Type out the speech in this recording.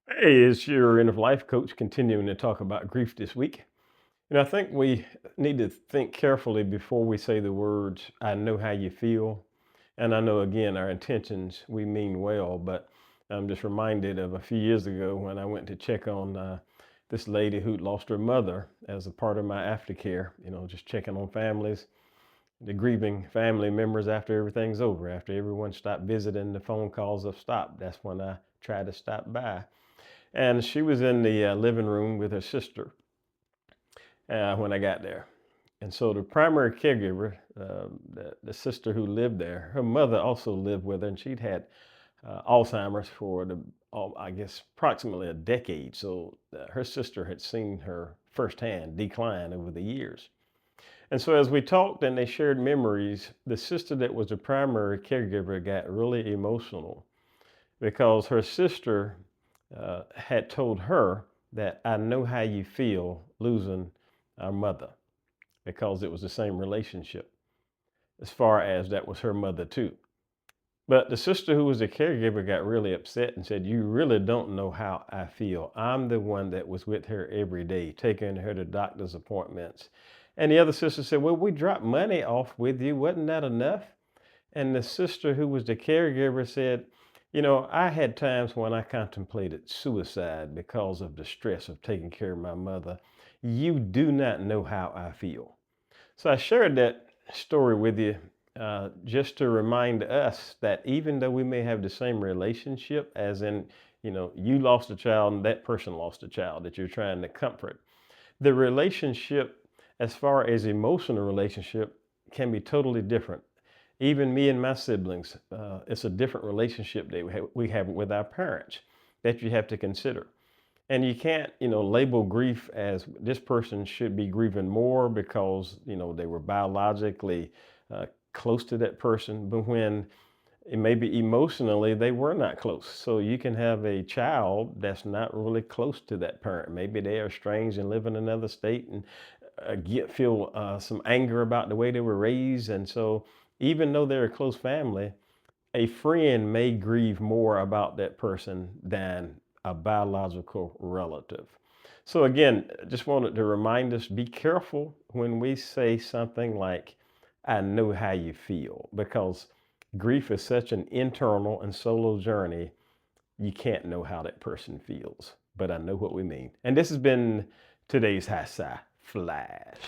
Hey, it's your end of life coach continuing to talk about grief this week. I think we need to think carefully before we say the words, I know how you feel. And I know, again, our intentions, we mean well, but I'm just reminded of a few years ago when I went to check on this lady who'd lost her mother as a part of my aftercare, just checking on families, the grieving family members after everything's over, after everyone stopped visiting, the phone calls have stopped. That's when I try to stop by. And she was in the living room with her sister when I got there. And so the primary caregiver, the sister who lived there, her mother also lived with her, and she'd had Alzheimer's for I guess, approximately a decade. So her sister had seen her firsthand decline over the years. And so as we talked and they shared memories, the sister that was the primary caregiver got really emotional because her sister had told her that I know how you feel losing our mother because it was the same relationship as far as that was her mother too. But the sister who was the caregiver got really upset and said, you really don't know how I feel. I'm the one that was with her every day, taking her to doctor's appointments. And the other sister said, well, we dropped money off with you. Wasn't that enough? And the sister who was the caregiver said, I had times when I contemplated suicide because of the stress of taking care of my mother. You do not know how I feel. So I shared that story with you just to remind us that even though we may have the same relationship, as in, you lost a child and that person lost a child that you're trying to comfort, the relationship, as far as emotional relationship, can be totally different. Even me and my siblings, it's a different relationship that we have with our parents that you have to consider. And you can't, label grief as this person should be grieving more because, they were biologically close to that person, but when maybe emotionally they were not close. So you can have a child that's not really close to that parent. Maybe they are estranged and live in another state and feel some anger about the way they were raised. And so even though they're a close family, a friend may grieve more about that person than a biological relative. So again, just wanted to remind us, be careful when we say something like, I know how you feel, because grief is such an internal and solo journey. You can't know how that person feels, but I know what we mean. And this has been today's High Sci Flash.